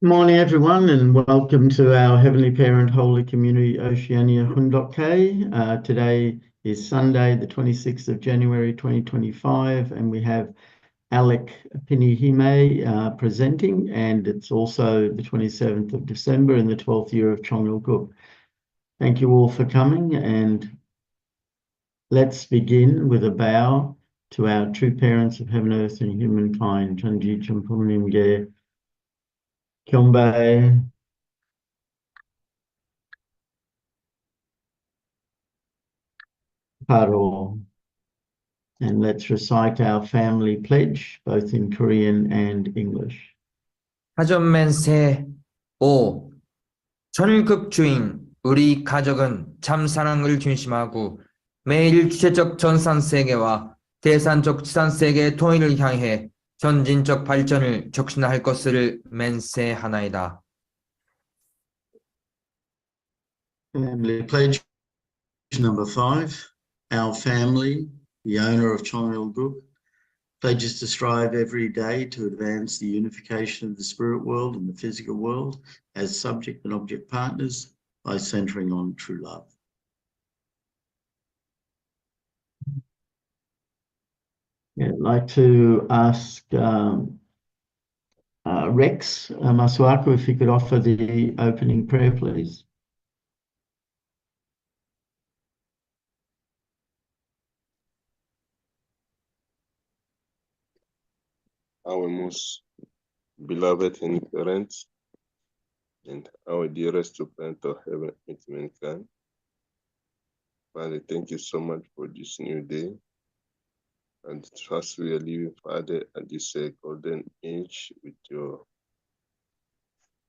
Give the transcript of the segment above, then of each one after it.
Morning, everyone, and welcome to our Heavenly Parent Holy Community Oceania Hundokke. Today is Sunday, the 26th of January 2025, and we have Alick Pinihimae presenting, and it's also the 27th of December in the 12th year of Chongluk. Thank you all for coming, and let's begin with a bow to our true parents of heaven, earth, and humankind. Chanji Champumnimge Kyombe. Paro. And let's recite our family pledge, both in Korean and English. 하전맨세 5. 전일급 주인 우리 가족은 참 사랑을 중심하고 매일 주체적 전산세계와 대산적 지산세계의 통일을 향해 전진적 발전을 촉진할 것을 맹세하나이다. Family pledge number 5. Our family, the owner of Chongluk, pledges to strive every day to advance the unification of the spirit world and the physical world as subject and object partners by centering on true love. Yeah, I'd like to ask Rex Masuaku if he could offer the opening prayer, please. Our most beloved and parents, and our dearest parent of heaven and mankind. Father, thank you so much for this new day. And trust we are living, Father, at this golden age with your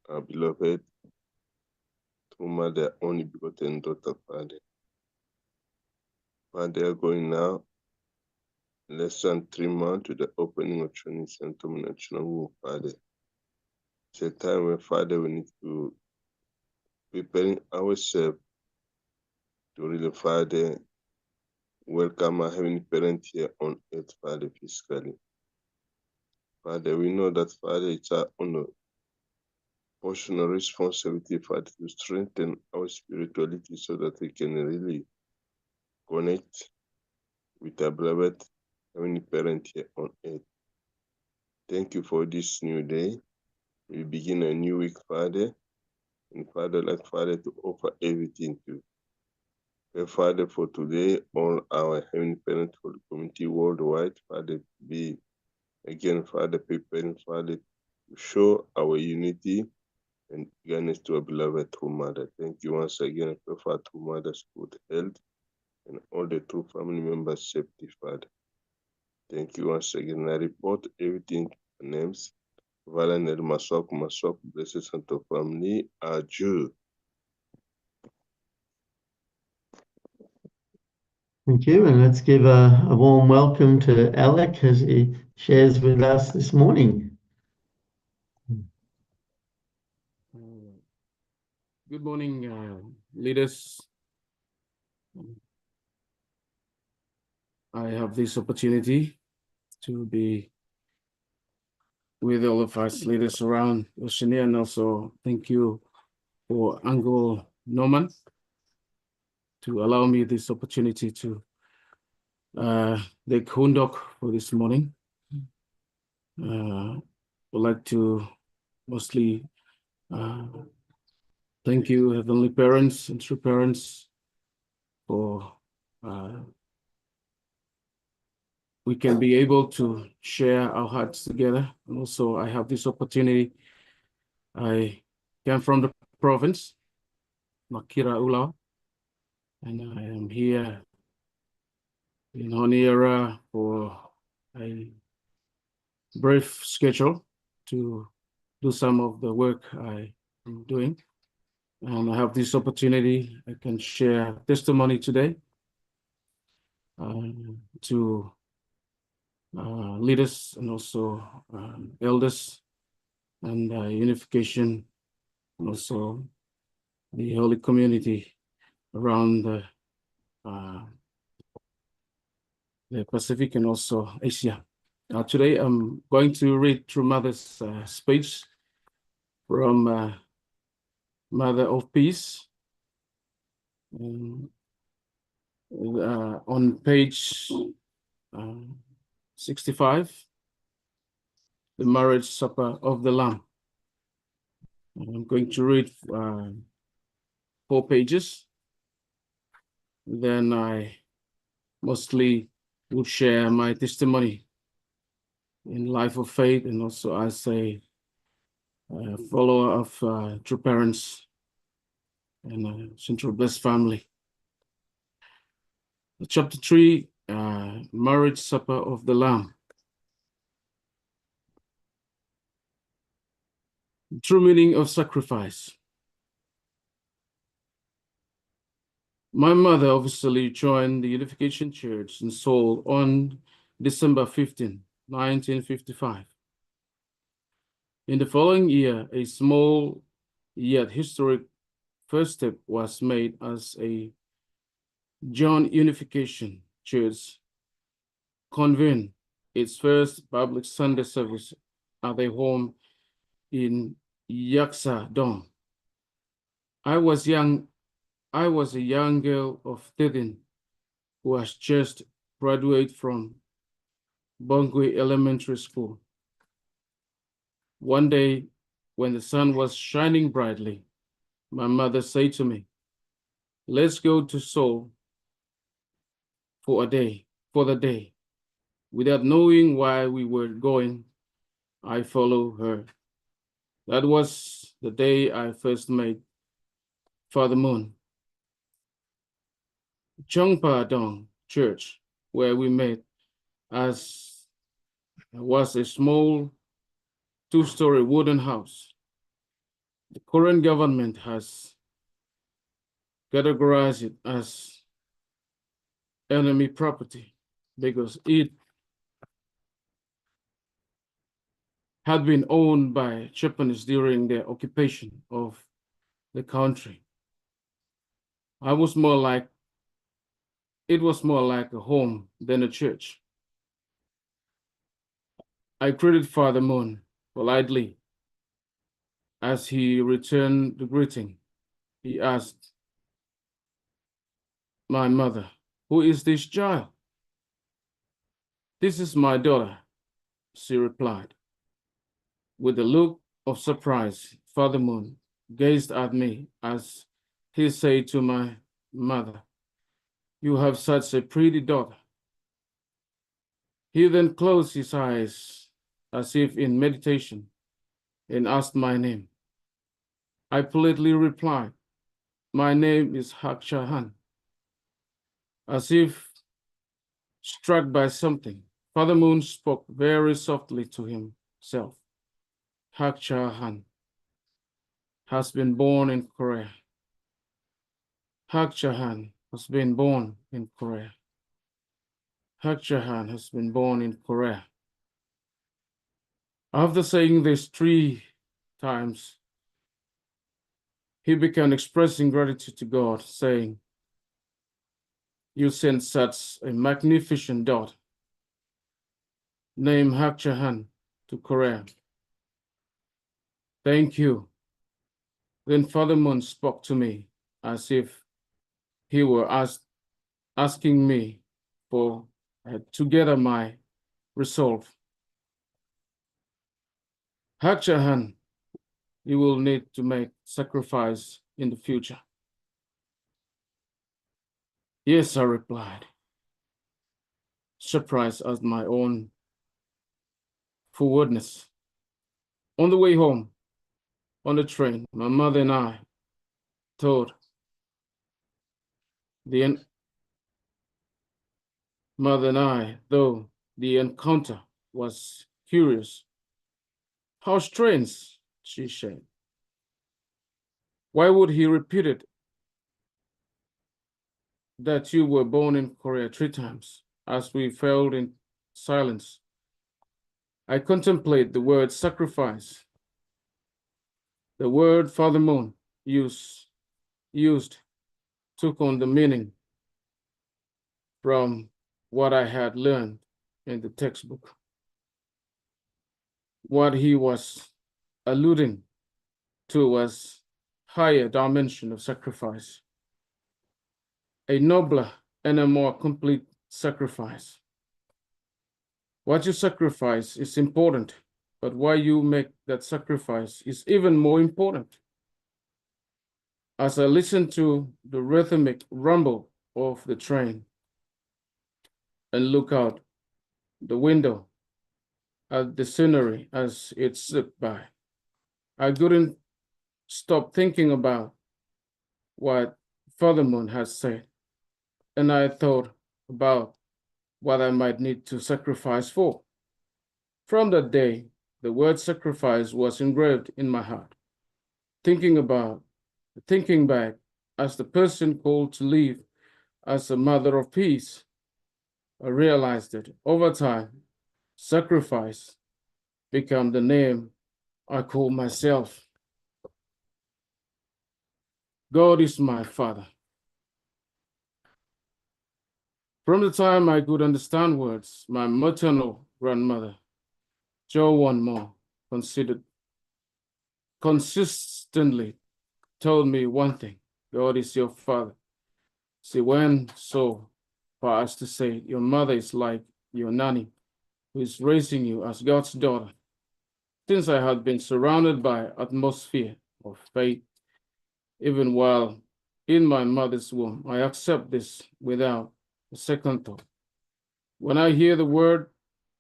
beloved, true mother, only begotten daughter, Father. Father, going now less than 3 months to the opening of training center national, Father. It's a time where, Father, we need to preparing ourselves to really, Father, welcome our heavenly parent here on earth, Father, physically. Father, we know that, Father, it's our honor, portion of responsibility, Father, to strengthen our spirituality so that we can really connect with our beloved heavenly parent here on earth. Thank you for this new day. We begin a new week, Father, and Father, like Father, to offer everything to you. Father, for today, all our heavenly parents for the community worldwide, Father, be again, Father, preparing, Father, to show our unity and eagerness to our beloved true mother. Thank you once again for our true mother's good health and all the true family members' safety, Father. Thank you once again. I report everything names. Valenel Masok, Blessed Santo Family, Adieu. Thank you, and let's give a warm welcome to Alick as he shares with us this morning. Good morning, leaders. I have this opportunity to be with all of us leaders around Oceania, and also thank you for Uncle Norman to allow me this opportunity to take Hundokke for this morning. Would like to mostly thank you, Heavenly Parents and true parents, for we can be able to share our hearts together. And also I have this opportunity. I came from the province, Makira Ulaw, and I am here in Honiara for a brief schedule to do some of the work I am doing. And I have this opportunity, I can share testimony today to leaders and also elders and unification, and also the holy community around the Pacific and also Asia. Today I'm going to read True Mother's speech from Mother of Peace. On page 65, the marriage supper of the Lamb. I'm going to read 4 pages. Then I mostly would share my testimony in life of faith and also as a follower of true parents and Central Blessed family. Chapter 3, marriage supper of the Lamb. True meaning of sacrifice. My mother obviously joined the Unification Church in Seoul on December 15, 1955. In the following year, a small yet historic first step was made as a John Unification Church convened its first public Sunday service at their home in Yaksa-dong. I was a young girl of 13 who has just graduated from Bongwe Elementary School. One day, when the sun was shining brightly, my mother said to me, "Let's go to Seoul for the day." Without knowing why we were going, I followed her. That was the day I first met Father Moon. Chongpa-dong Church, where we met, was a small 2-story wooden house. The current government has categorized it as enemy property because it had been owned by Japanese during their occupation of the country. It was more like a home than a church. I greeted Father Moon politely. As he returned the greeting, he asked my mother, "Who is this child?" "This is my daughter," she replied. With a look of surprise, Father Moon gazed at me as he said to my mother, "You have such a pretty daughter." He then closed his eyes as if in meditation and asked my name. I politely replied, "My name is Hak Chahan." As if struck by something, Father Moon spoke very softly to himself. Hak Chahan has been born in Korea. Hak Chahan has been born in Korea. Hak Chahan has been born in Korea. After saying this 3 times, he began expressing gratitude to God, saying, "You sent such a magnificent daughter, named Hak Chahan, to Korea. Thank you." Then Father Moon spoke to me as if he were asking me to gather my resolve. "Hak Chahan, you will need to make sacrifice in the future." "Yes," I replied, surprised at my own forwardness. On the way home, on the train, my mother and I thought though the encounter was curious. "How strange," she said. "Why would he repeat it? That you were born in Korea 3 times?" As we fell in silence, I contemplate the word sacrifice. The word Father Moon used took on the meaning from what I had learned in the textbook. What he was alluding towards higher dimension of sacrifice, a nobler and a more complete sacrifice. What you sacrifice is important, but why you make that sacrifice is even more important. As I listen to the rhythmic rumble of the train and look out the window at the scenery as it slipped by, I couldn't stop thinking about what Father Moon has said, and I thought about what I might need to sacrifice for. From that day, the word sacrifice was engraved in my heart. Thinking back as the person called to live as a mother of peace, I realized that over time, sacrifice became the name I call myself. God is my Father. From the time I could understand words, my maternal grandmother, Jo One More, consistently told me one thing: God is your Father. She went so far as to say, your mother is like your nanny, who is raising you as God's daughter. Since I had been surrounded by atmosphere of faith, even while in my mother's womb, I accept this without a second thought. When I hear the word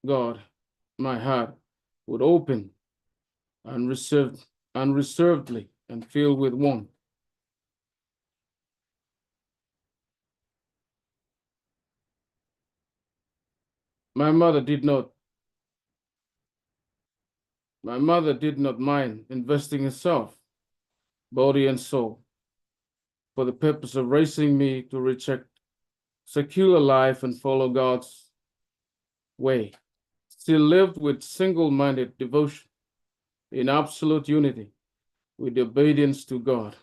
God, my heart would open unreservedly and filled with warmth. My mother did not mind investing herself, body and soul, for the purpose of raising me to reject secular life and follow God's way. She lived with single-minded devotion in absolute unity with obedience to God.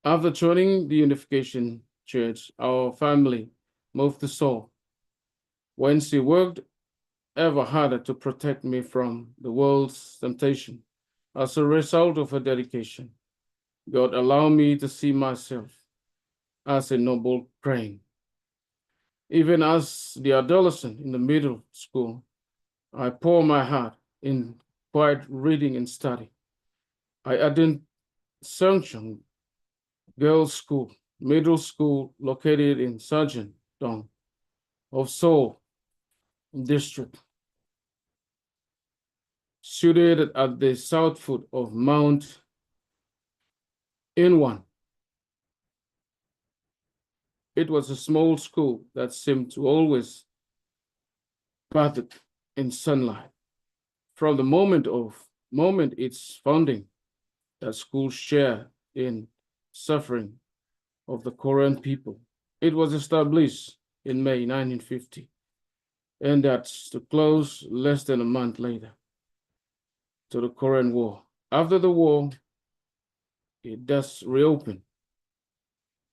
After joining the Unification Church, our family moved to Seoul, when she worked ever harder to protect me from the world's temptation. As a result of her dedication, God allowed me to see myself as a noble crane. Even as the adolescent in the middle school, I poured my heart in quiet reading and study. I attended Seongcheon Girls' School, middle school located in Sajin-dong of Seoul District, situated at the south foot of Mount Inwon. It was a small school that seemed to always bathed in sunlight. From the moment its founding, that school shared in suffering of the Korean people. It was established in May 1950, and that's to close less than a month later to the Korean War. After the war, it thus reopened,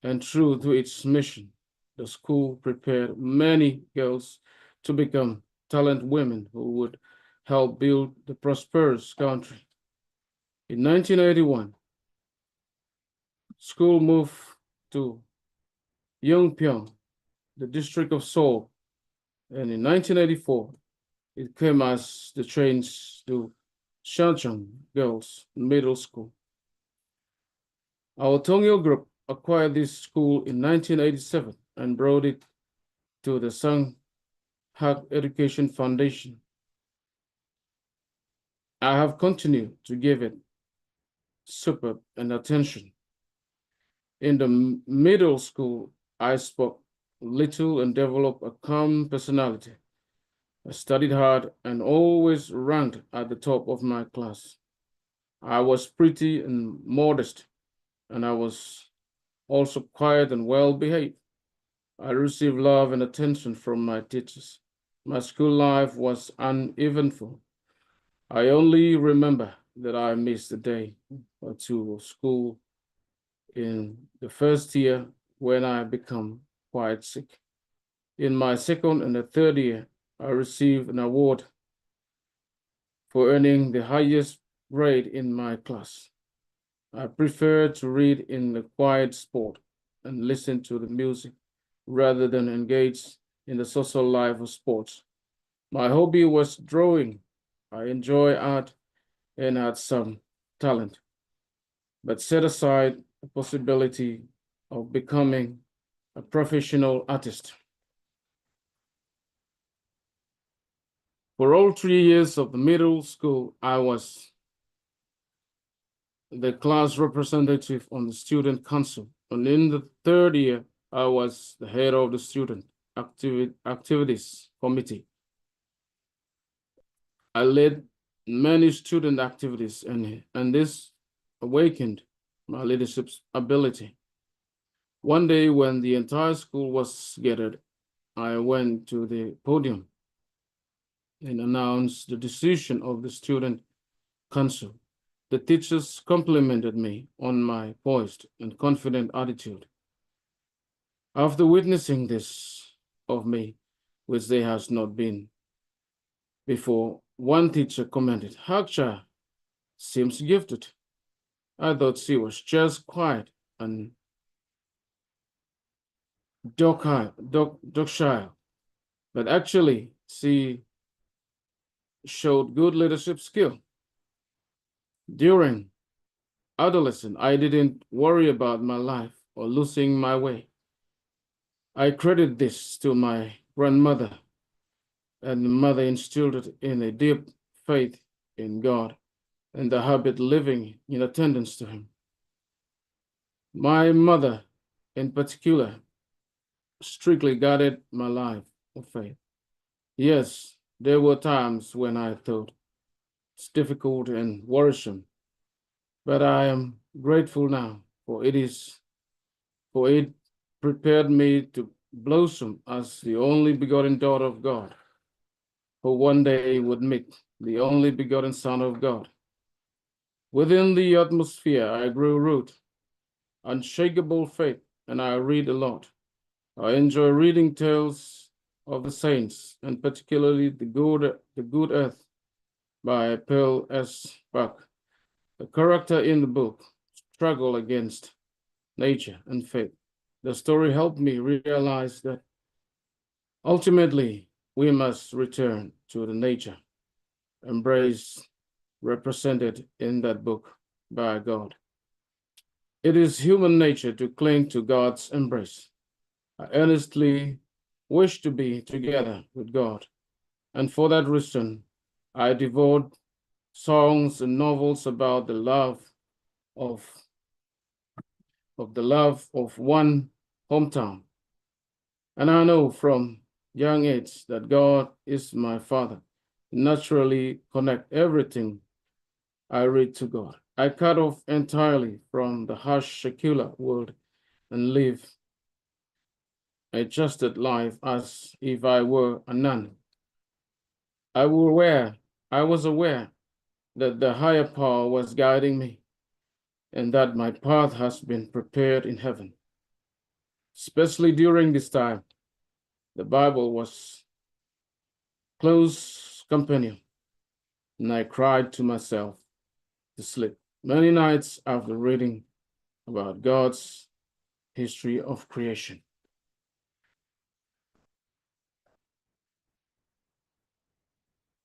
and true to its mission, the school prepared many girls to become talented women who would help build the prosperous country. In 1981, school moved to Yeongpyeong, the district of Seoul, and in 1984, it came as the change to Shancheon Girls Middle School. Our Tongil group acquired this school in 1987 and brought it to the Sang-hak Education Foundation. I have continued to give it support and attention. In the middle school, I spoke little and developed a calm personality. I studied hard and always ranked at the top of my class. I was pretty and modest, and I was also quiet and well-behaved. I received love and attention from my teachers. My school life was uneventful. I only remember that I missed a day or two of school in the first year when I became quite sick. In my second and the third year, I received an award for earning the highest grade in my class. I prefer to read in the quiet spot and listen to the music rather than engage in the social life of sports. My hobby was drawing. I enjoy art and had some talent, but set aside the possibility of becoming a professional artist. For all 3 years of the middle school, I was the class representative on the student council. And in the third year, I was the head of the student activities committee. I led many student activities, and this awakened my leadership ability. One day when the entire school was gathered, I went to the podium and announced the decision of the student council. The teachers complimented me on my poised and confident attitude. After witnessing this of me, which they has not been before, one teacher commented, "Haksha seems gifted." I thought she was just quiet and docile, but actually she showed good leadership skill. During adolescence, I didn't worry about my life or losing my way. I credit this to my grandmother, and the mother instilled in a deep faith in God and the habit living in attendance to Him. My mother, in particular, strictly guarded my life of faith. Yes, there were times when I thought it's difficult and worrisome, but I am grateful now, for it prepared me to blossom as the only begotten daughter of God, who one day would meet the only begotten Son of God. Within the atmosphere, I grew root, unshakable faith, and I read a lot. I enjoy reading tales of the saints, and particularly The Good Earth by Pearl S. Buck. The character in the book struggled against nature and faith. The story helped me realize that ultimately we must return to the nature, embrace represented in that book by God. It is human nature to cling to God's embrace. I earnestly wish to be together with God, and for that reason, I devote songs and novels about the love of one hometown. And I know from young age that God is my Father. Naturally connect everything I read to God. I cut off entirely from the harsh secular world and live a trusted life as if I were a nun. I was aware that the higher power was guiding me and that my path has been prepared in heaven. Especially during this time, the Bible was close companion, and I cried to myself to sleep many nights after reading about God's history of creation.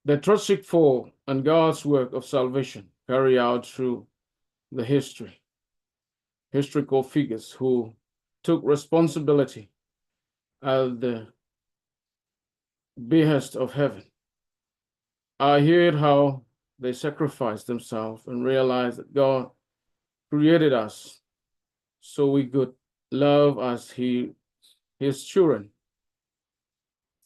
The tragic fall and God's work of salvation carried out through the historical figures who took responsibility at the behest of heaven. I heard how they sacrificed themselves and realized that God created us so we could love as His children.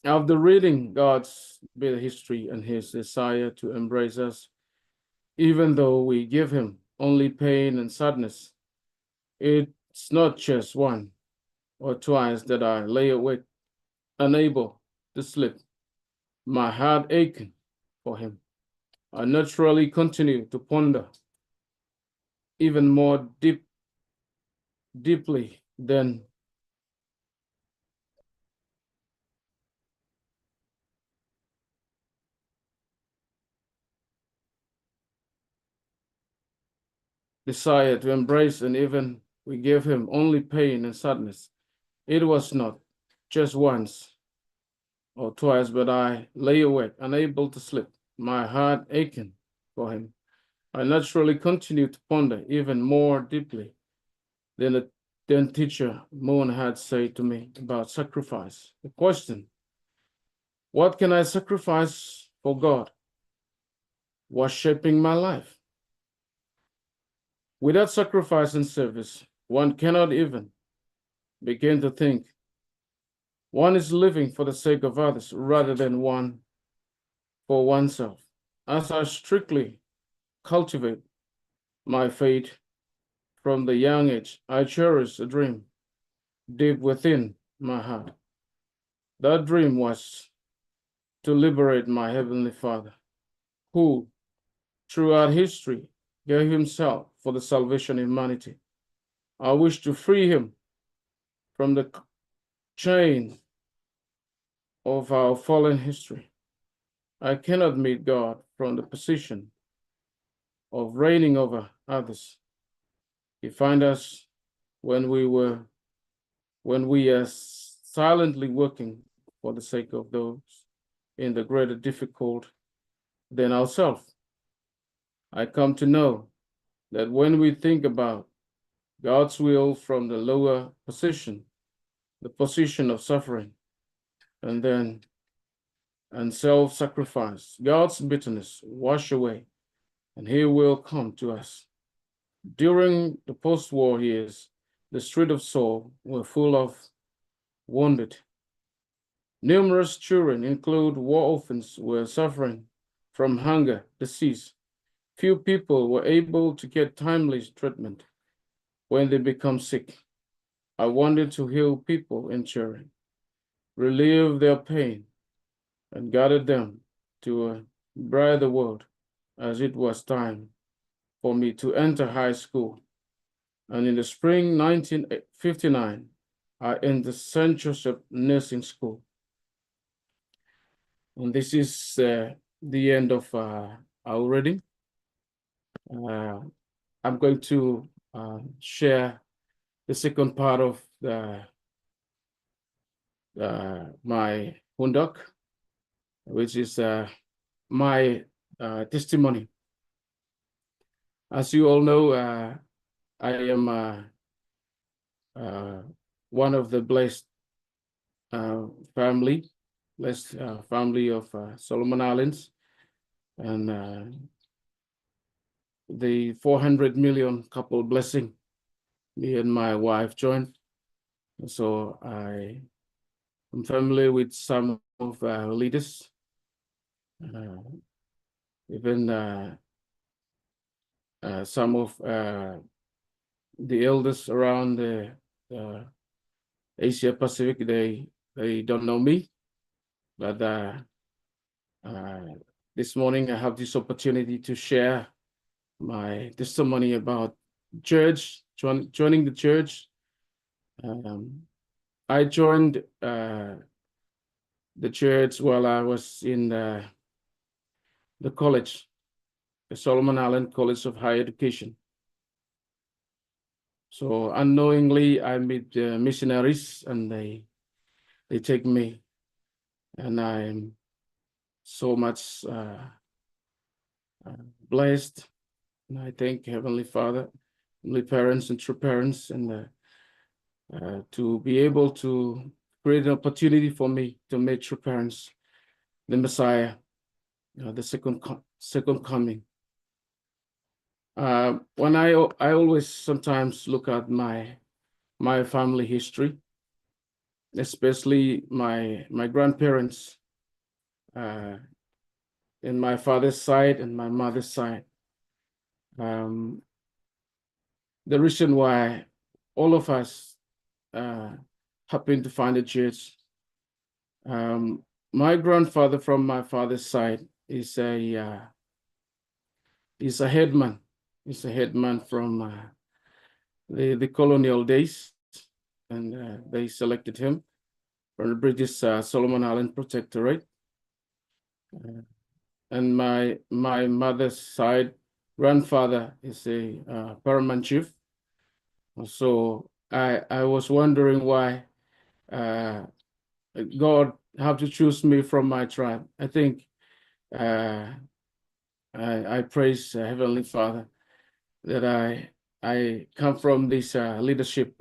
After reading God's history and His desire to embrace us, even though we give Him only pain and sadness, it's not just one or twice that I lay awake, unable to sleep, my heart aching for Him. I naturally continue to ponder even more deeply than desire to embrace, and even we gave him only pain and sadness. It was not just once or twice, but I lay awake, unable to sleep, my heart aching for him. I naturally continued to ponder even more deeply than the then teacher Moon had said to me about sacrifice. The question, what can I sacrifice for God, was shaping my life. Without sacrifice and service, one cannot even begin to think. One is living for the sake of others rather than one for oneself. As I strictly cultivate my faith from the young age, I cherish a dream deep within my heart. That dream was to liberate my Heavenly Father, who throughout history gave himself for the salvation of humanity. I wish to free him from the chain of our fallen history. I cannot meet God from the position of reigning over others. He finds us when we are silently working for the sake of those in the greater difficult than ourselves. I come to know that when we think about God's will from the lower position, the position of suffering, and self-sacrifice, God's bitterness wash away, and he will come to us. During the post-war years, the streets of Seoul were full of wounded. Numerous children, including war orphans, were suffering from hunger, disease. Few people were able to get timely treatment when they become sick. I wanted to heal people in children, relieve their pain, and gather them to a brighter world, as it was time for me to enter high school. And in the spring 1959, I entered St. Joseph Nursing School. And this is the end of our reading. I'm going to share the second part of my Hundok, which is my testimony. As you all know, I am one of the blessed family of Solomon Islands, and the 400 million couple blessing me and my wife joined. So I am familiar with some of our leaders, even some of the elders around the Asia Pacific. They don't know me, but this morning I have this opportunity to share my testimony about church, joining the church. I joined the church while I was in the college, the Solomon Island College of Higher Education. So unknowingly, I meet missionaries, and they take me, and I'm so much blessed. And I thank Heavenly Father, Heavenly parents, and true parents, and to be able to create an opportunity for me to meet true parents, the Messiah, the second coming. When I always sometimes look at my family history, especially my grandparents, in my father's side and my mother's side. The reason why all of us happened to find a church. My grandfather from my father's side is a headman. He's a headman from the colonial days, and they selected him from the British Solomon Island Protectorate. And my mother's side grandfather is a paramount chief. So I was wondering why God have to choose me from my tribe. I think I praise Heavenly Father that I come from this leadership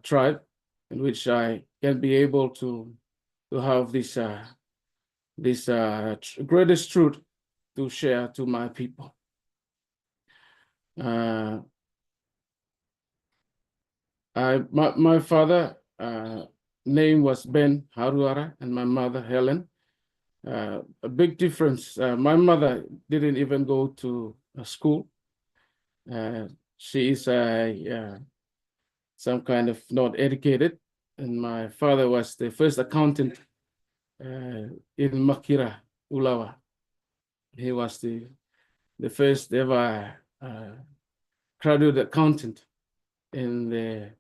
tribe in which I can be able to have this greatest truth to share to my people. My father name was Ben Haruara and my mother Helen. A big difference. My mother didn't even go to school. She is some kind of not educated, and my father was the first accountant in Makira, Ulawa. He was the first ever graduate accountant in the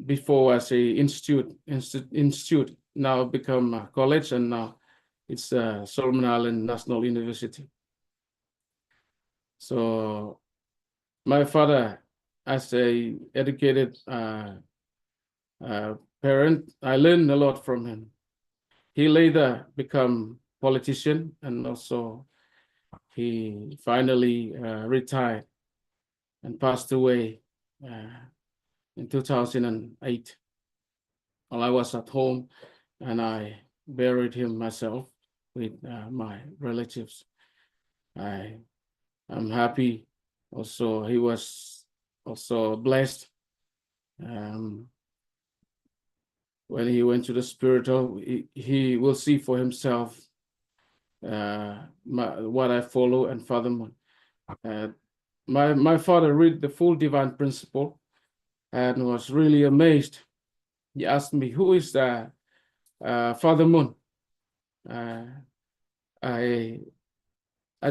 before was a institute, now become a college, and now it's Solomon Island National University. So my father, as a educated parent, I learned a lot from him. He later become politician, and also he finally retired and passed away in 2008. While I was at home, and I buried him myself with my relatives. I'm happy. Also, he was also blessed. When he went to the spiritual, he will see for himself what I follow. And furthermore, my father read the full divine principle and was really amazed. He asked me, "Who is Father Moon?" I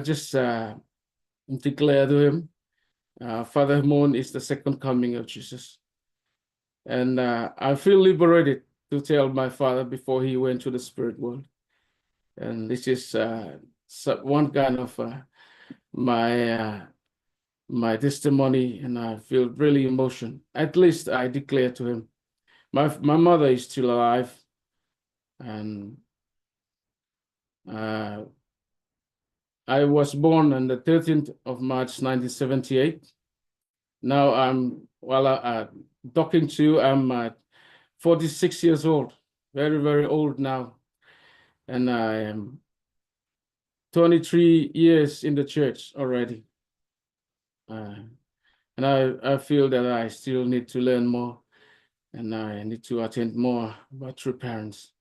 just declared to him, Father Moon is the second coming of Jesus. And I feel liberated to tell my father before he went to the spirit world. And this is one kind of my testimony, and I feel really emotional. At least I declare to him. My mother is still alive, and I was born on the 13th of March, 1978. Now I'm, talking to you, I'm 46 years old, very, very old now. And I am 23 years in the church already. And I feel that I still need to learn more, and I need to attend more about true parents.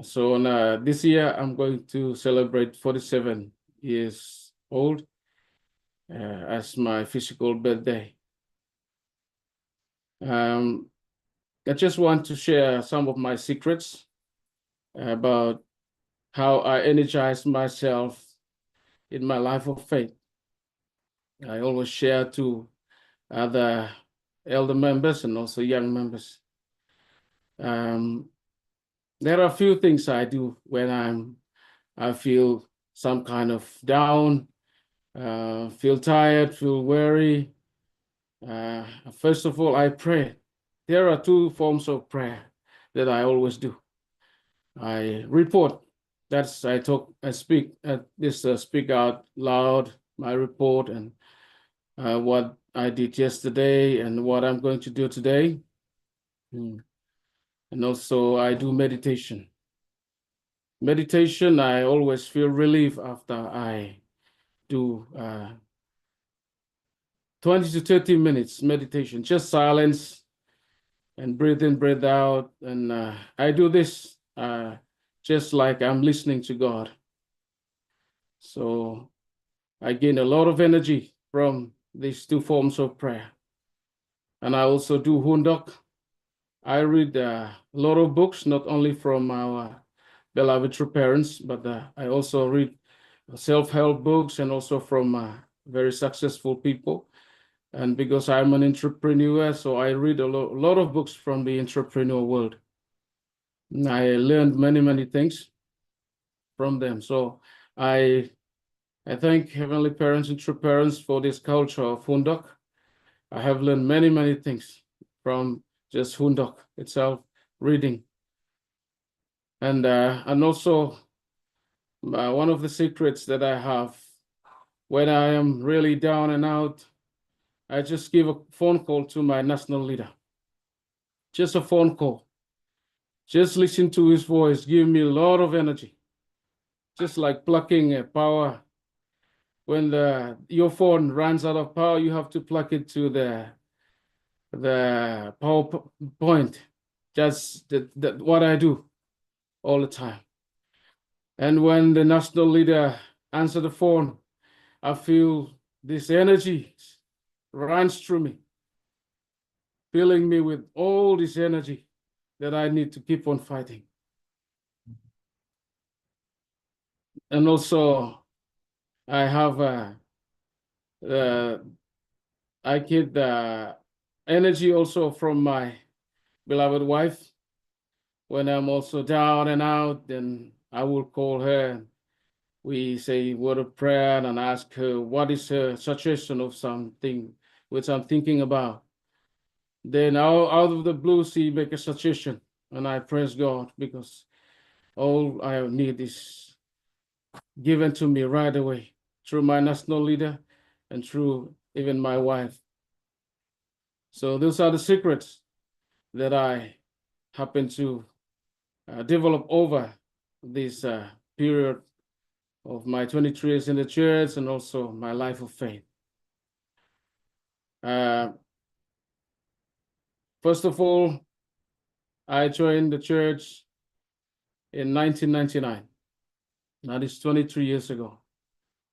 So this year I'm going to celebrate 47 years old as my physical birthday. I just want to share some of my secrets about how I energize myself in my life of faith. I always share to other elder members and also young members. There are a few things I do when I feel some kind of down, feel tired, feel weary. First of all, I pray. There are two forms of prayer that I always do. I report. That's I speak speak out loud my report and what I did yesterday and what I'm going to do today. And also I do meditation. Meditation, I always feel relief after I do 20 to 30 minutes meditation, just silence and breathe in, breathe out. And I do this just like I'm listening to God. So I gain a lot of energy from these two forms of prayer. And I also do hundok. I read a lot of books, not only from our beloved true parents, but I also read self-help books and also from very successful people. And because I'm an entrepreneur, so I read a lot of books from the entrepreneur world. And I learned many, many things from them. So I thank Heavenly Parents and true parents for this culture of Hundok. I have learned many things from just Hundok itself, reading. And also one of the secrets that I have when I am really down and out, I just give a phone call to my national leader. Just a phone call. Just listen to his voice, give me a lot of energy. Just like plugging a power. When your phone runs out of power, you have to plug it to the power point. That's what I do all the time. And when the national leader answers the phone, I feel this energy runs through me, filling me with all this energy that I need to keep on fighting. And also, I have I get the energy also from my beloved wife. When I'm also down and out, then I will call her. We say a word of prayer and ask her what is her suggestion of something which I'm thinking about. Then out of the blue, she make a suggestion, and I praise God because all I need is given to me right away through my national leader and through even my wife. So those are the secrets that I happen to develop over this period of my 23 years in the church and also my life of faith. First of all, I joined the church in 1999. That is 23 years ago.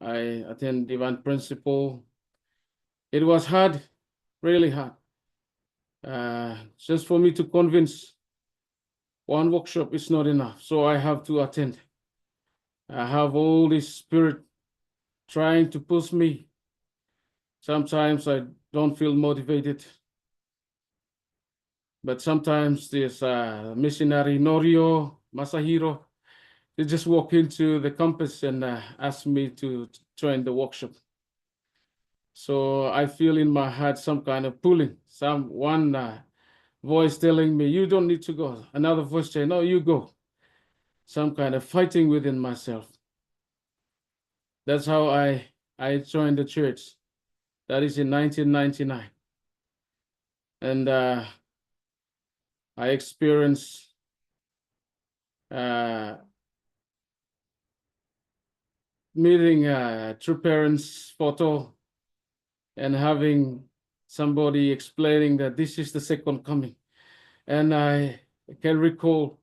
I attended Divine Principle. It was hard, really hard. Just for me to convince one workshop is not enough, so I have to attend. I have all this spirit trying to push me. Sometimes I don't feel motivated. But sometimes this missionary Norio, Masahiro, they just walk into the campus and ask me to join the workshop. So I feel in my heart some kind of pulling, one voice telling me, you don't need to go. Another voice saying, no, you go. Some kind of fighting within myself. That's how I joined the church. That is in 1999. And I experienced meeting true parents photo and having somebody explaining that this is the second coming. And I can recall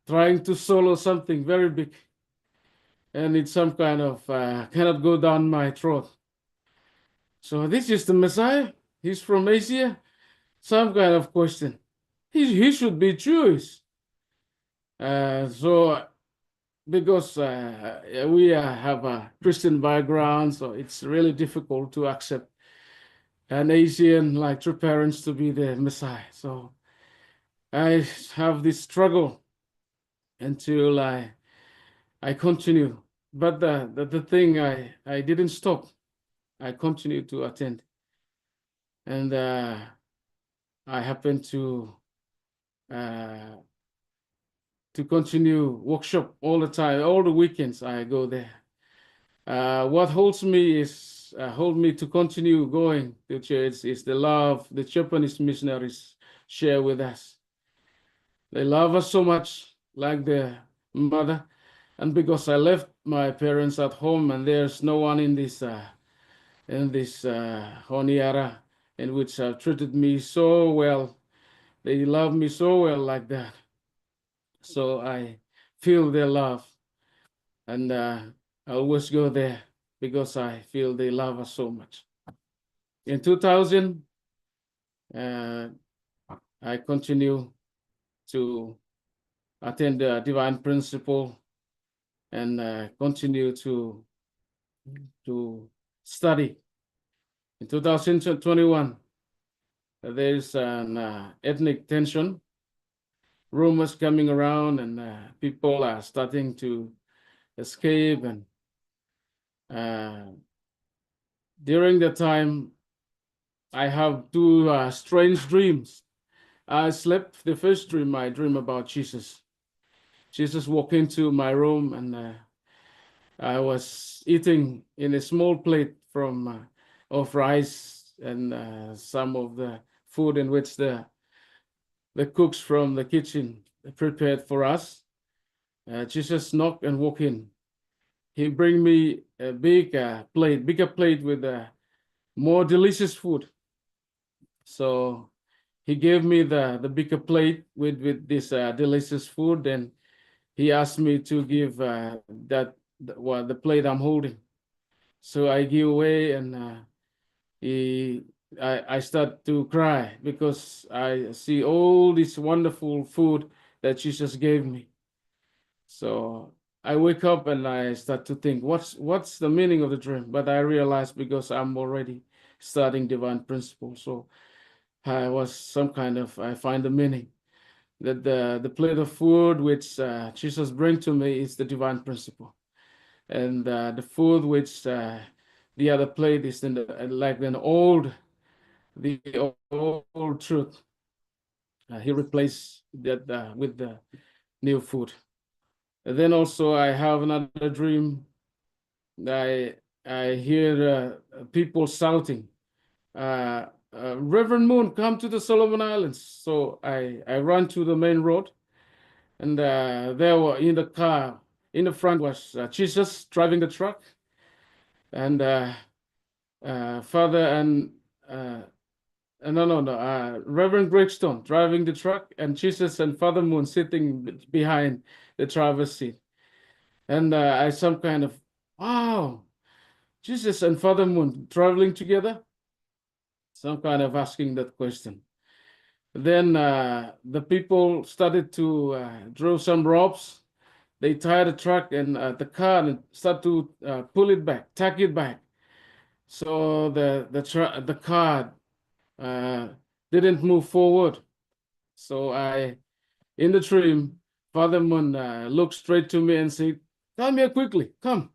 trying to solo something very big. And it's some kind of, cannot go down my throat. So this is the Messiah. He's from Asia. Some kind of question. He should be Jewish. So because we have a Christian background, so it's really difficult to accept an Asian like true parents to be the Messiah. So I have this struggle until I continue. But the thing I didn't stop. I continued to attend, and I happen to continue workshop all the time. All the weekends I go there. What holds me to continue going to church is the love the Japanese missionaries share with us. They love us so much, like their mother. And because I left my parents at home and there's no one in this Honiara, in which have treated me so well, they love me so well like that. So I feel their love, and I always go there because I feel they love us so much. In 2000, I continue to attend the Divine Principle and continue to study. In 2021, there's an ethnic tension, rumors coming around, and people are starting to escape, and During the time, I have two strange dreams. I slept. The first dream, I dream about Jesus. Jesus walked into my room, and I was eating in a small plate of rice and some of the food in which the cooks from the kitchen prepared for us. Jesus knocked and walked in. He bring me a bigger plate with more delicious food. So he gave me the bigger plate with this delicious food, and he asked me to give the plate I'm holding. So I give away, and I start to cry because I see all this wonderful food that Jesus gave me. So I wake up and I start to think, what's the meaning of the dream? But I realize because I'm already studying divine principles, so I find the meaning that the plate of food which Jesus bring to me is the divine principle, and the food which the other plate is like the old truth. He replaced that with the new food. And then also I have another dream. I hear people shouting, Reverend Moon, come to the Solomon Islands. So I run to the main road, and there were in the car in the front was Jesus driving the truck, and Father and Reverend Gregstone driving the truck, and Jesus and Father Moon sitting behind the driver's seat. And I some kind of, wow, Jesus and Father Moon traveling together? Some kind of asking that question. Then the people started to draw some ropes. They tied the truck and the car and start to pull it back, tack it back. So the car didn't move forward. So in the dream, Father Moon looked straight to me and said, "Come here quickly, come."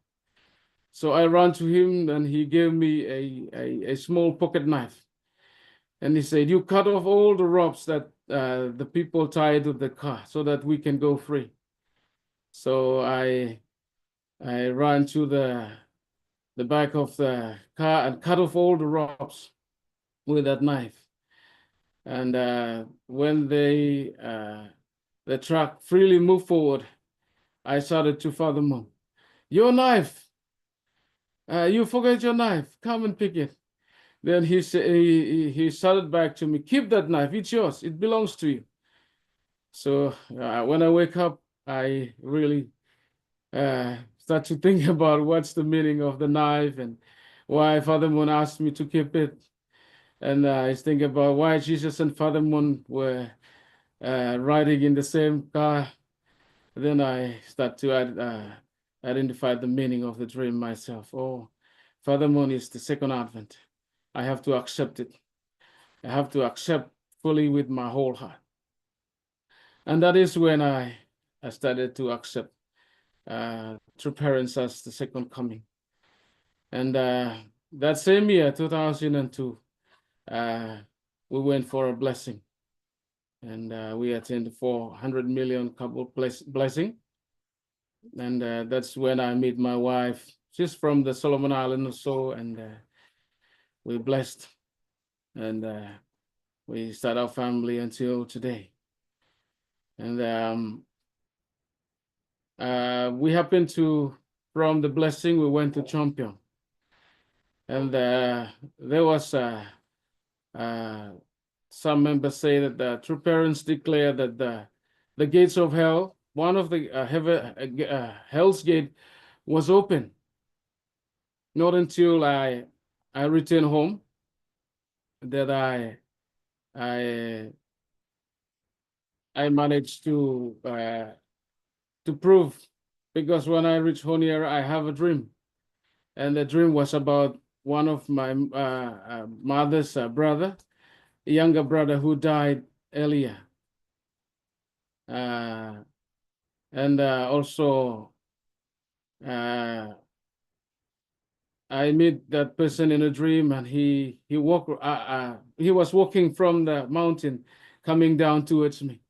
So I ran to him, and he gave me a small pocket knife. And he said, "You cut off all the ropes that the people tied to the car so that we can go free." So I ran to the back of the car and cut off all the ropes with that knife. And when the truck freely moved forward, I shouted to Father Moon, "Your knife! You forget your knife. Come and pick it." Then he shouted back to me, "Keep that knife. It's yours. It belongs to you." So when I wake up, I really start to think about what's the meaning of the knife and why Father Moon asked me to keep it. And I think about why Jesus and Father Moon were riding in the same car. Then I start to identify the meaning of the dream myself. Oh, Father Moon is the second advent. I have to accept it. I have to accept fully with my whole heart. And that is when I started to accept true parents as the second coming. And that same year, 2002, we went for a blessing. And we attended 400 million couple blessing. And that's when I meet my wife. She's from the Solomon Islands or so, and we're blessed. And we start our family until today. And we happened to, from the blessing, we went to Champion. And there was some members say that the true parents declare that the gates of hell, one of the hell's gate was open. Not until I returned home that I managed to prove, because when I reach home here, I have a dream, and the dream was about one of my mother's brother, a younger brother who died earlier, and also I meet that person in a dream, and he was walking from the mountain, coming down towards me.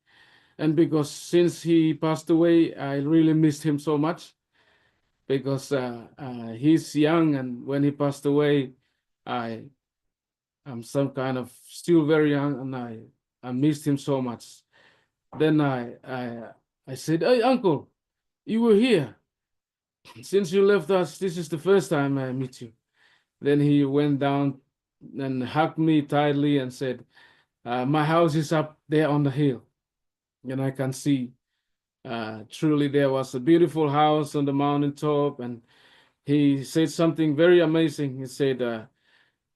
And because since he passed away, I really missed him so much, because he's young, and when he passed away, I'm some kind of still very young, and I missed him so much. Then I said, "Hey, uncle, you were here. Since you left us, this is the first time I meet you." Then he went down and hugged me tightly and said, "My house is up there on the hill." And I can see truly there was a beautiful house on the mountaintop. And he said something very amazing. He said,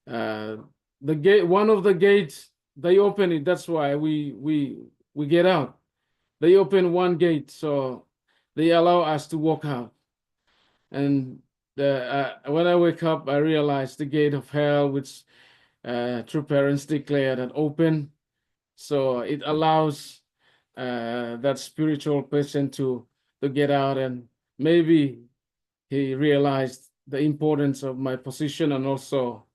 the gate, one of the gates, they open it. That's why we get out. They open one gate, so they allow us to walk out. And when I wake up, I realize the gate of hell, which true parents declare that open. So it allows that spiritual person to get out, and maybe he realized the importance of my position, and also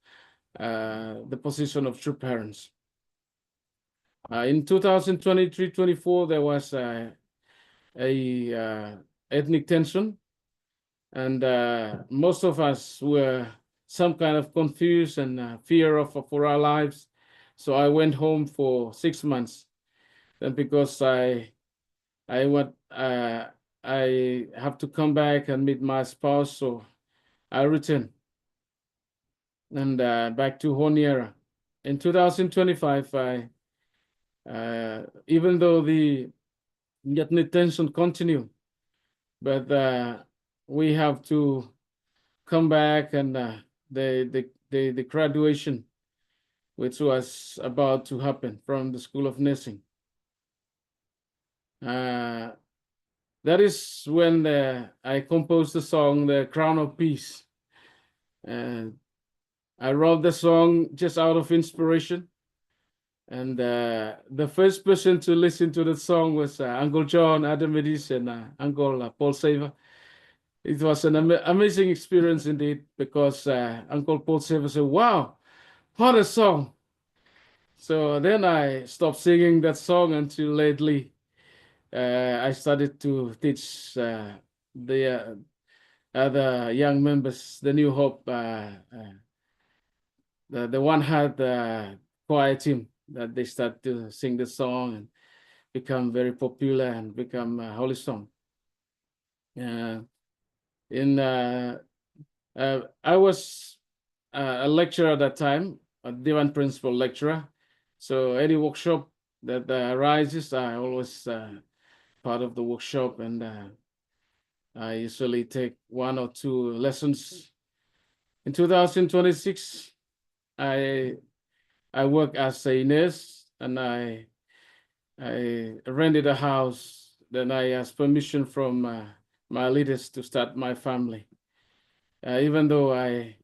the position of true parents. In 2023-24, there was a ethnic tension, and most of us were some kind of confused and fear for our lives. So I went home for 6 months. And because I have to come back and meet my spouse, so I returned and back to Oceania. In 2025, even though the ethnic tension continue, but we have to come back, and the graduation, which was about to happen from the School of Nursing. That is when I composed the song, The Crown of Peace. And I wrote the song just out of inspiration. And the first person to listen to the song was Uncle John Adamidis and Uncle Paul Saver. It was an amazing experience indeed, because Uncle Paul Saver said, "Wow, what a song." So then I stopped singing that song until lately. I started to teach the other young members, the New Hope, the One Heart choir team, that they start to sing the song and become very popular and become a holy song. I was a lecturer at that time, a Divan principal lecturer. So any workshop that arises, I always part of the workshop, and I usually take 1 or 2 lessons. In 2026, I work as a nurse, and I rented a house. Then I asked permission from my leaders to start my family. Even though I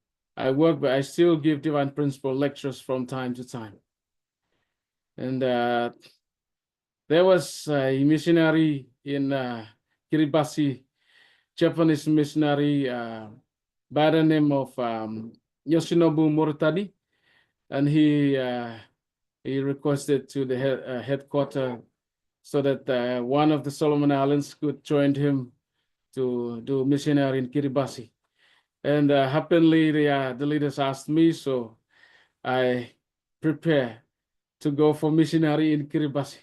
work, but I still give divine principle lectures from time to time. And there was a missionary in Kiribati, Japanese missionary by the name of Yoshinobu Murutani, and he requested to the headquarters so that one of the Solomon Islands could join him to do missionary in Kiribati. And happily, the leaders asked me, so I prepare to go for missionary in Kiribati.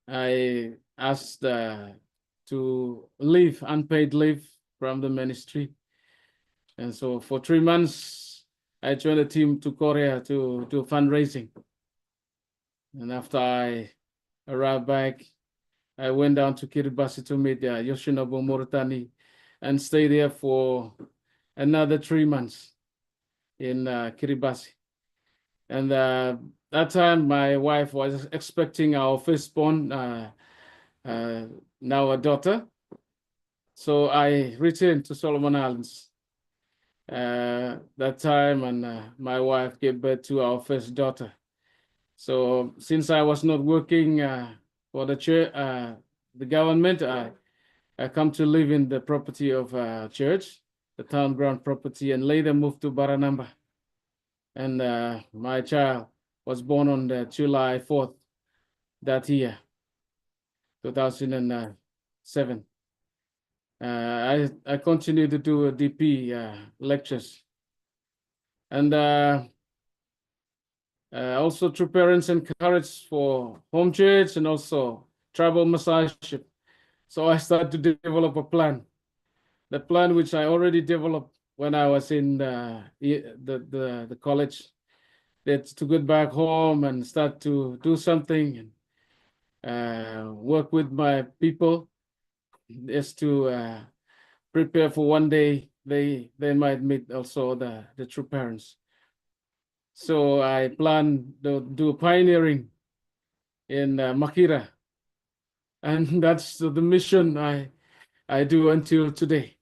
I asked to leave, unpaid leave from the ministry. And so for 3 months, I joined a team to Korea to do fundraising. And after I arrived back, I went down to Kiribati to meet Yoshinobu Murutani and stay there for another 3 months in Kiribati. And that time, my wife was expecting our firstborn, now a daughter. So I returned to Solomon Islands that time, and my wife gave birth to our first daughter. So since I was not working for the church, the government, I come to live in the property of church. the town ground property, and later moved to Baranamba. And my child was born on July 4th that year, 2007. I continue to do DP lectures. And also True Parents encourage for home church and also tribal messiahship. So I started to develop a plan. The plan which I already developed when I was in the college, that's to get back home and start to do something and work with my people, is to prepare for one day they might meet also the true parents. So I plan to do pioneering in Makira, and that's the mission I do until today.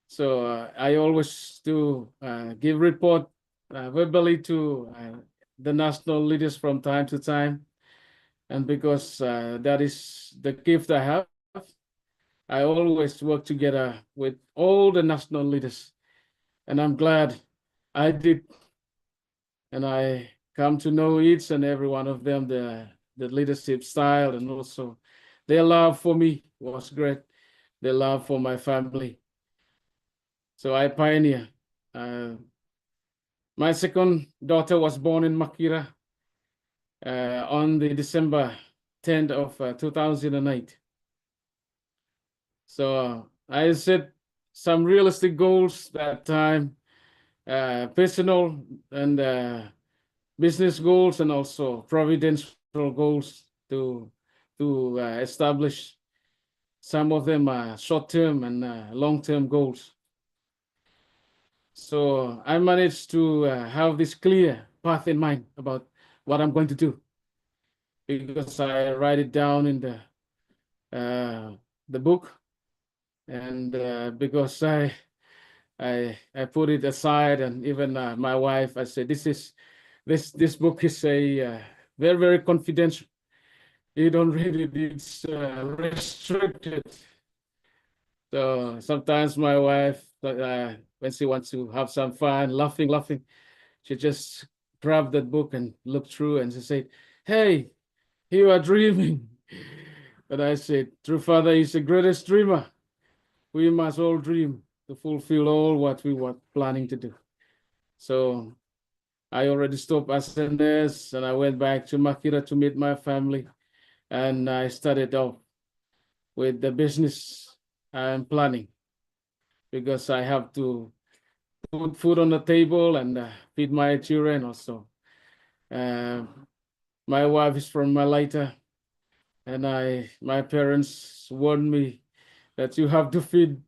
So I always do give report verbally to the national leaders from time to time. And because that is the gift I have, I always work together with all the national leaders. And I'm glad I did. And I come to know each and every one of them, the leadership style, and also their love for me was great. Their love for my family. So I pioneer. My second daughter was born in Makira on the December 10th of 2008. So I set some realistic goals that time, personal and business goals, and also providential goals to establish. Some of them are short-term and long-term goals. So I managed to have this clear path in mind about what I'm going to do, because I write it down in the book, and because I put it aside, and even my wife, I said, this book is a very, very confidential. You don't read it, it's restricted. So sometimes my wife, when she wants to have some fun, laughing, she just grabbed that book and looked through, and she said, "Hey, you are dreaming." And I said, "True Father is the greatest dreamer. We must all dream to fulfill all what we were planning to do." So I already stopped as a nurse, and I went back to Makira to meet my family, and I started off with the business I'm planning, because I have to put food on the table and feed my children also. My wife is from Malaysia, and my parents warned me that you have to feed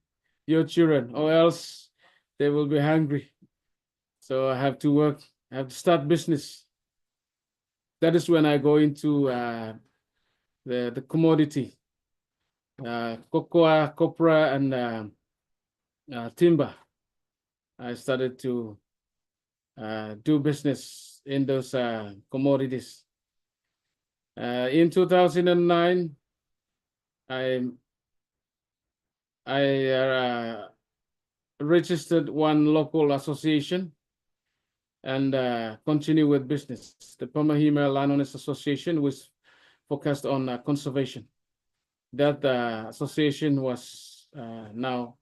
your children or else they will be hungry. So I have to work, I have to start business. That is when I go into the commodity, cocoa, copra, and timber. I started to do business in those commodities. In 2009, I registered one local association and continue with business. The Pinihimae Landowners Association was focused on conservation. That association was now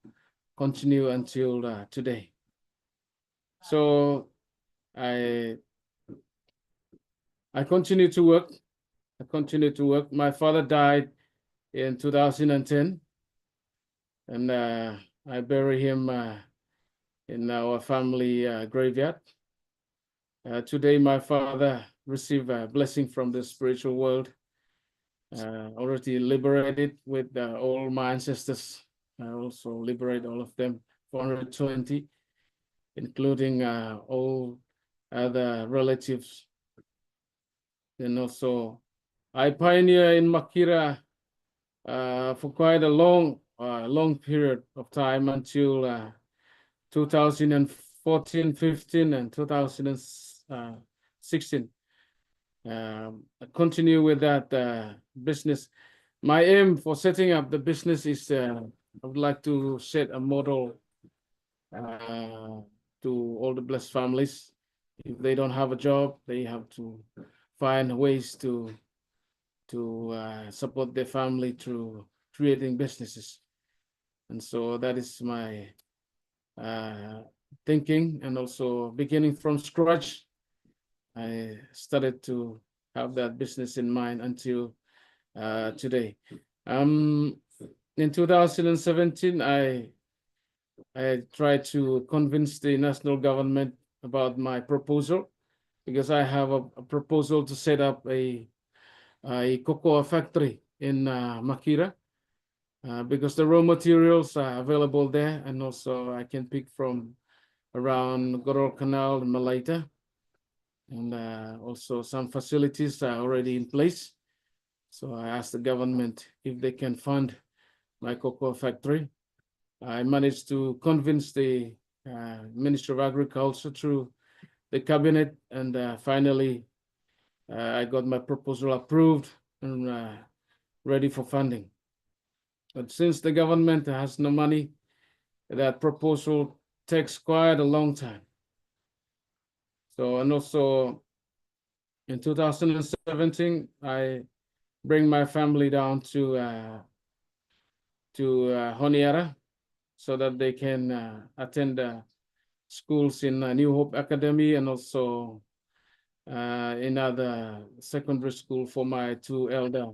continue until today. So I continue to work. My father died in 2010, and I bury him in our family graveyard. Today, my father received a blessing from the spiritual world, already liberated with all my ancestors. I also liberate all of them, 420, including all other relatives. And also, I pioneer in Makira for quite a long period of time until 2014, 15, and 2016. I continue with that business. My aim for setting up the business is I would like to set a model to all the blessed families. If they don't have a job, they have to find ways to support their family through creating businesses. And so that is my thinking, and also beginning from scratch, I started to have that business in mind until today. In 2017, I tried to convince the national government about my proposal, because I have a proposal to set up a cocoa factory in Makira, because the raw materials are available there, and also I can pick from around Gorol Canal and Malaita, and also some facilities are already in place. So I asked the government if they can fund my cocoa factory. I managed to convince the Ministry of Agriculture through the cabinet, and finally I got my proposal approved and ready for funding. But since the government has no money, that proposal takes quite a long time. So, and also in 2017, I bring my family down to Honiara, so that they can attend schools in New Hope Academy, and also in other secondary school for my two elder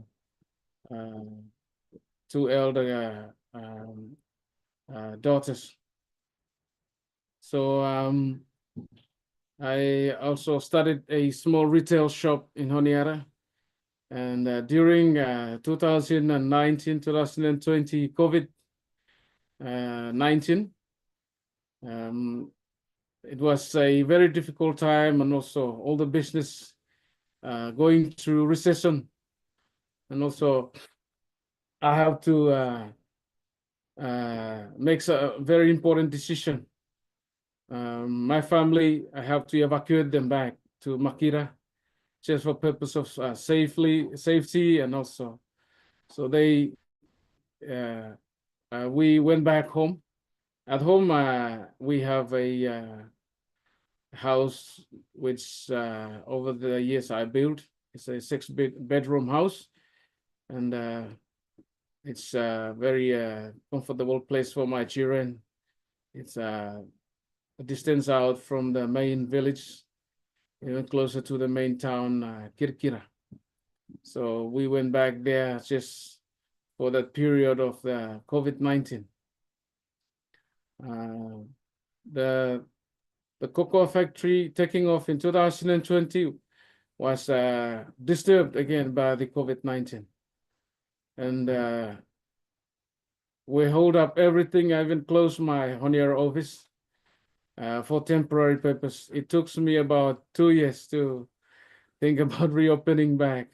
daughters. So I also started a small retail shop in Honiara, and during 2019, 2020 COVID-19, it was a very difficult time, and also all the business going through recession, and also I have to make a very important decision. My family, I have to evacuate them back to Makira, just for purpose of safety, and also so we went back home. At home, we have a house which over the years I built. It's a 6-bedroom house, and it's a very comfortable place for my children. It's a distance out from the main village, even closer to the main town, Kirkira. So we went back there just for that period of the COVID-19. The cocoa factory taking off in 2020 was disturbed again by the COVID-19. And we hold up everything. I even closed my Honiara office for temporary purpose. It took me about 2 years to think about reopening back.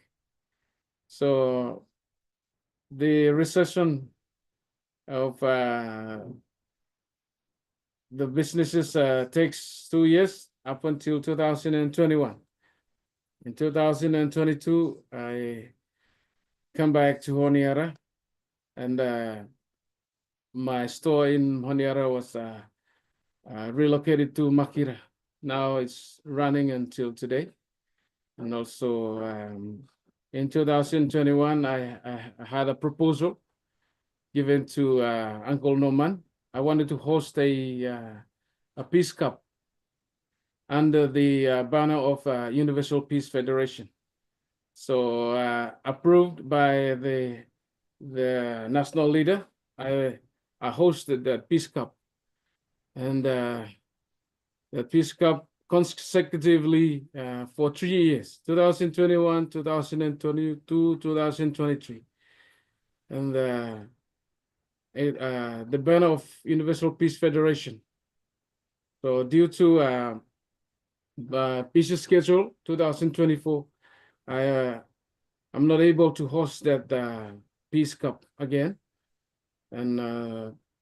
So the recession of the businesses takes 2 years up until 2021. In 2022, I come back to Honiara, and my store in Honiara was relocated to Makira. Now it's running until today. And also in 2021, I had a proposal given to Uncle Norman. I wanted to host a Peace Cup under the banner of Universal Peace Federation. So approved by the national leader, I hosted the Peace Cup. And the Peace Cup consecutively for 3 years, 2021, 2022, 2023. And the banner of Universal Peace Federation. So due to the peace schedule 2024, I'm not able to host that Peace Cup again. And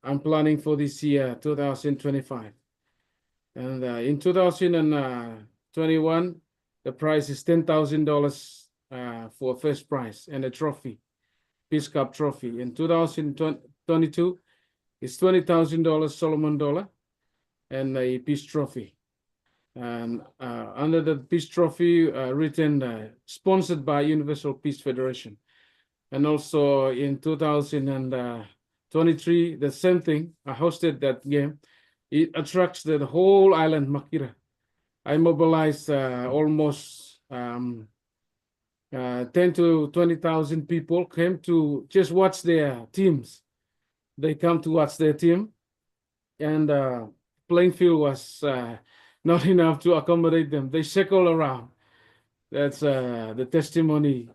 I'm planning for this year, 2025. And in 2021, the prize is $10,000 for first prize and a trophy, Peace Cup trophy. In 2022, it's $20,000 Solomon dollar. and a peace trophy. And under the peace trophy, written sponsored by Universal Peace Federation. And also in 2023, the same thing, I hosted that game. It attracts the whole island, Makira. I mobilized almost 10 to 20,000 people came to just watch their teams. They come to watch their team, and playing field was not enough to accommodate them. They circle around. That's the testimony.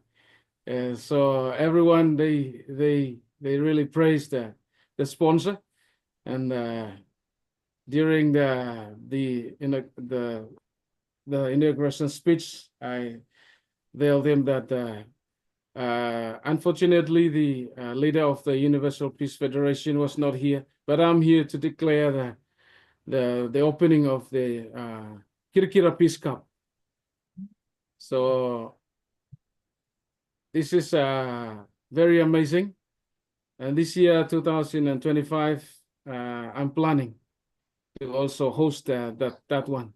So everyone, they really praised the sponsor, and during the inauguration speech, I told them that unfortunately the leader of the Universal Peace Federation was not here, but I'm here to declare the opening of the Kirikira Peace Cup. So this is very amazing. And this year, 2025, I'm planning to also host that one.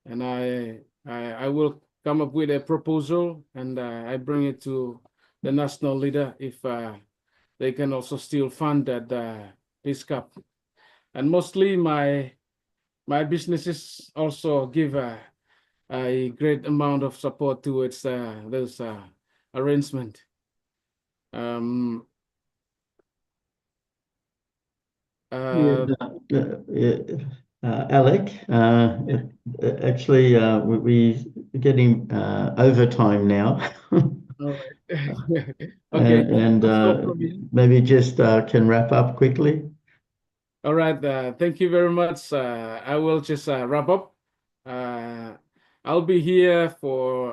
And I will come up with a proposal, and I bring it to the national leader if they can also still fund that Peace Cup. And mostly my businesses also give a great amount of support towards those arrangement. Alick, actually, we're getting overtime now. All right. Okay. And maybe just can wrap up quickly. All right. Thank you very much. I will just wrap up. I'll be here for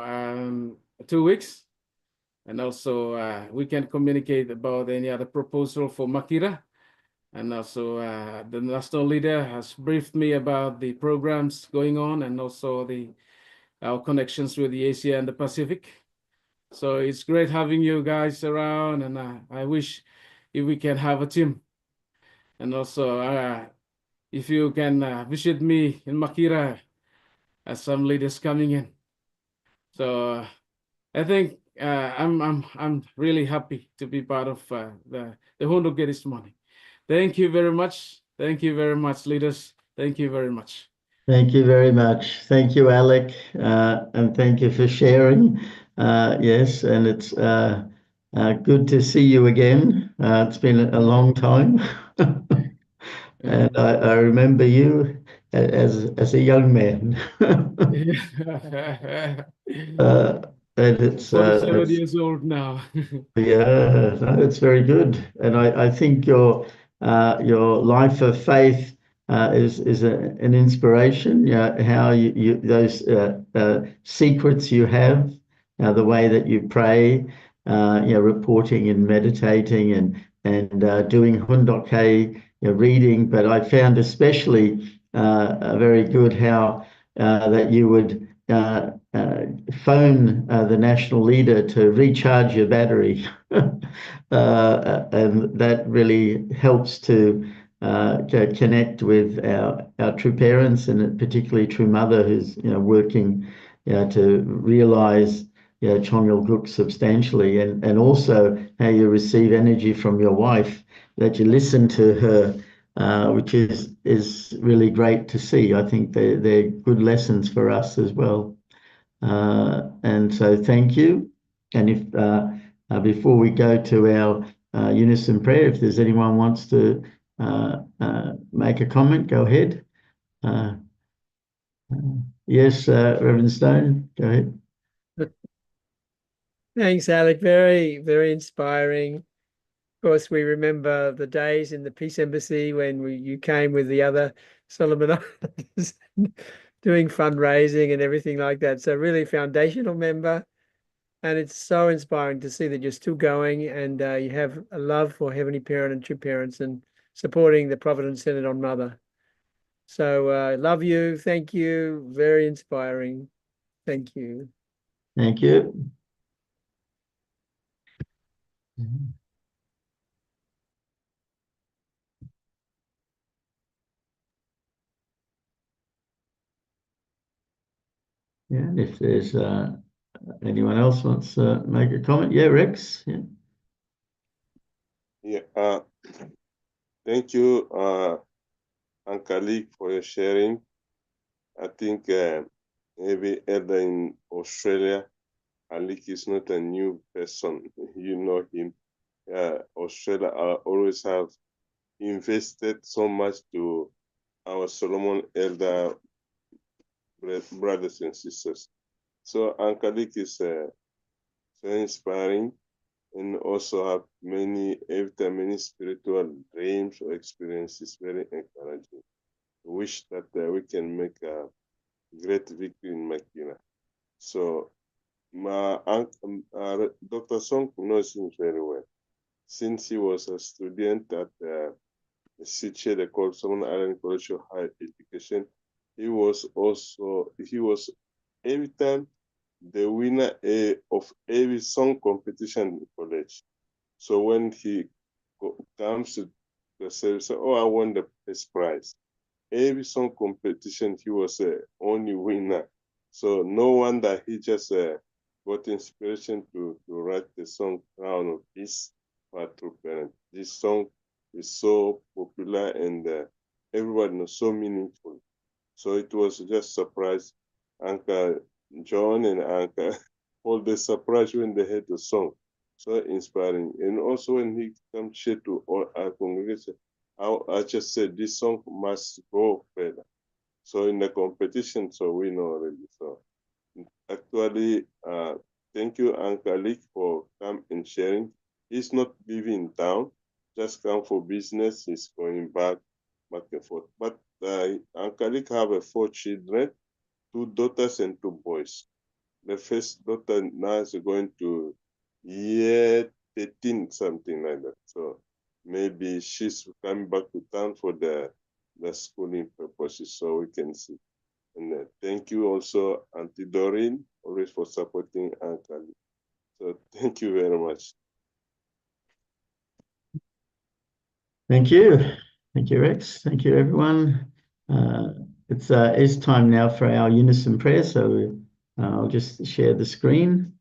2 weeks, and also we can communicate about any other proposal for Makira. And also the national leader has briefed me about the programs going on, and also our connections with the Asia and the Pacific. So it's great having you guys around, and I wish if we can have a team. And also if you can visit me in Makira as some leaders coming in. So I think I'm really happy to be part of the Hundok this morning. Thank you very much. Thank you very much, leaders. Thank you very much. Thank you very much. Thank you, Alick, and thank you for sharing. Yes, and it's good to see you again. It's been a long time. And I remember you as a young man. And it's 47 years old now. yeah, no, it's very good, and I think your life of faith is an inspiration. Yeah, how you those secrets you have, the way that you pray, reporting and meditating and doing Hundoke, reading. But I found especially very good how that you would phone the national leader to recharge your battery. And that really helps to connect with our true parents, and particularly true mother who's working to realize Chongyol Guk substantially, and also how you receive energy from your wife, that you listen to her, which is really great to see. I think they're good lessons for us as well. And so thank you. And if before we go to our unison prayer, if there's anyone wants to make a comment, go ahead. Yes, Reverend Stone, go ahead. Thanks, Alick. Very, very inspiring. Of course, we remember the days in the Peace Embassy when you came with the other Solomon Islanders doing fundraising and everything like that. So really foundational member. And it's so inspiring to see that you're still going, and you have a love for Heavenly Parent and True Parents, and supporting the Providence Synod on Mother. So love you. Thank you. Very inspiring. Thank you. Thank you. Yeah, and if there's anyone else wants to make a comment, yeah, Rex. Yeah. Yeah. Thank you, Uncle Alick, for your sharing. I think maybe elder in Australia, Alick is not a new person. You know him. Australia always have invested so much to our Solomon elder brothers and sisters. So Uncle Alick is so inspiring, and also have every time many spiritual dreams or experiences, very encouraging. Wish that we can make a great victory in Makina. So Dr. Song knows him very well. Since he was a student at CCHE, they call Solomon Island College of Higher Education, he was every time the winner of every song competition in college. So when he comes to the service, oh, I won the first prize. Every song competition, he was the only winner. So no wonder he just got inspiration to write the song Crown of Peace for True Parent. This song is so popular and everybody knows, so meaningful. So it was just surprise. Uncle John and Uncle all the surprise when they heard the song. So inspiring. And also when he comes here to all our congregation, I just said this song must go further. So in the competition, so we know already. So actually, thank you, Uncle Alick, for coming and sharing. He's not living in town, just come for business. He's going back and forth. But Uncle Alick have 4 children, 2 daughters and 2 boys. The first daughter now is going to year 13, something like that. So maybe she's coming back to town for the schooling purposes, so we can see. And thank you also, Auntie Doreen, always for supporting Uncle. So thank you very much. Thank you. Thank you, Rex. Thank you, everyone. It's time now for our unison prayer. So I'll just share the screen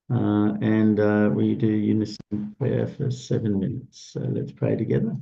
and we do unison prayer for 7 minutes. So let's pray together.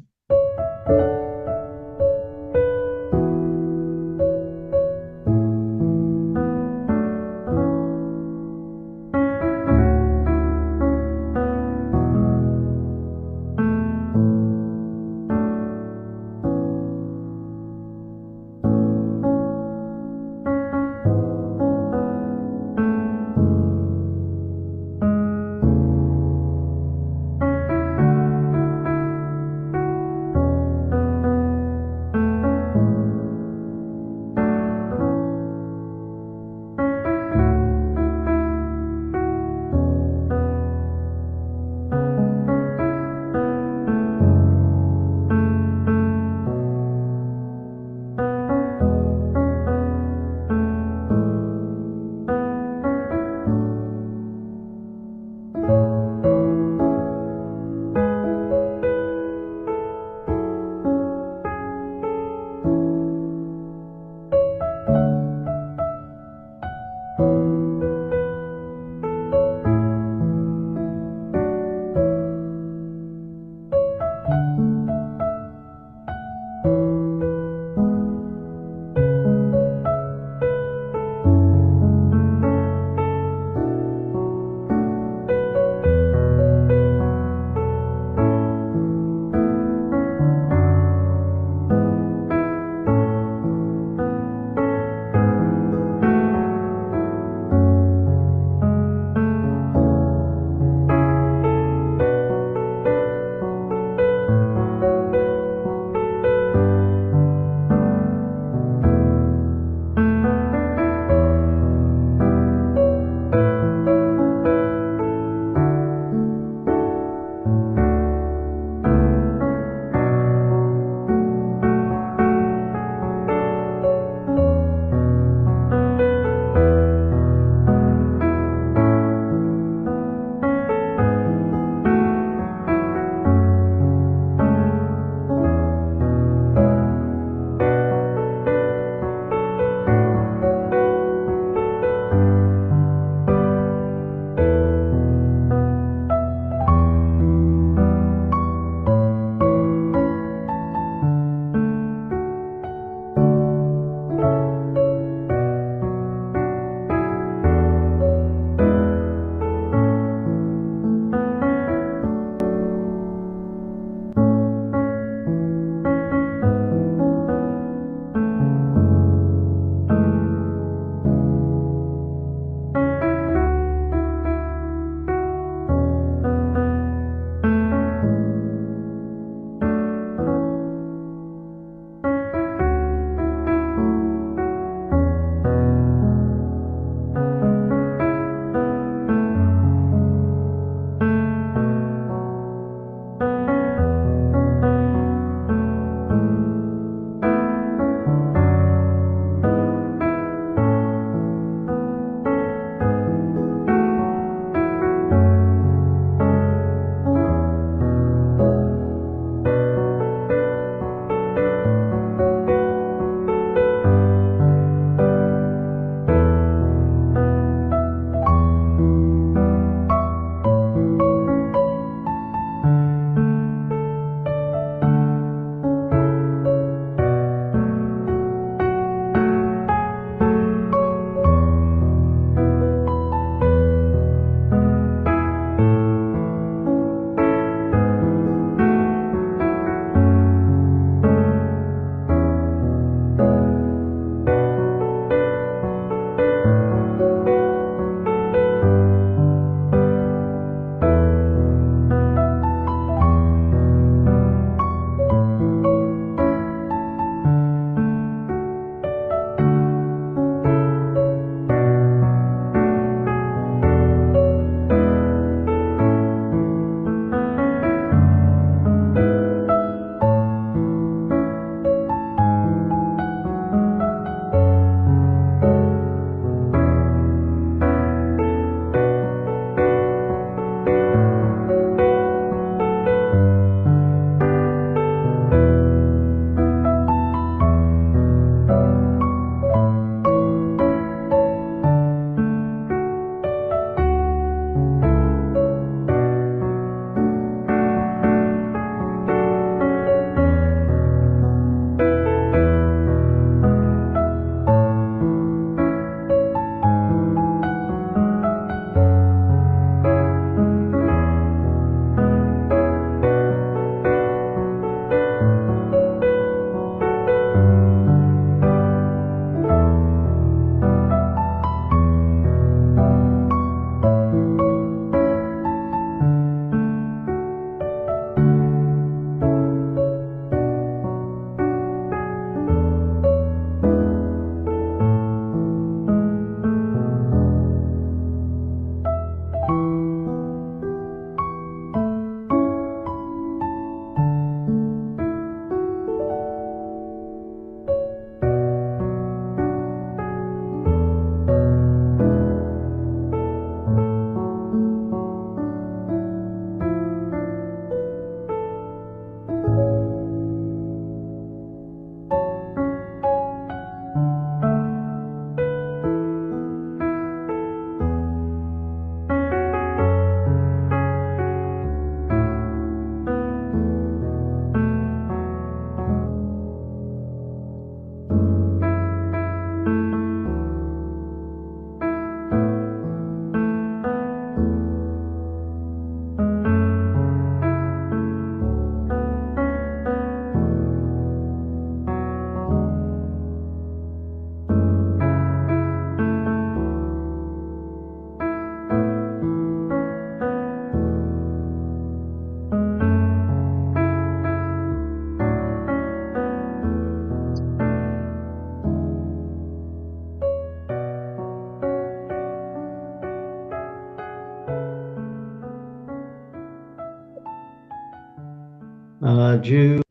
Jew.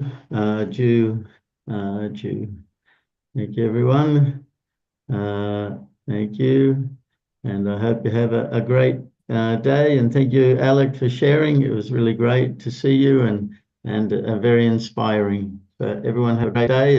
Thank you, everyone. Thank you. And I hope you have a great day. And thank you, Alick, for sharing. It was really great to see you and very inspiring. So everyone have a great day.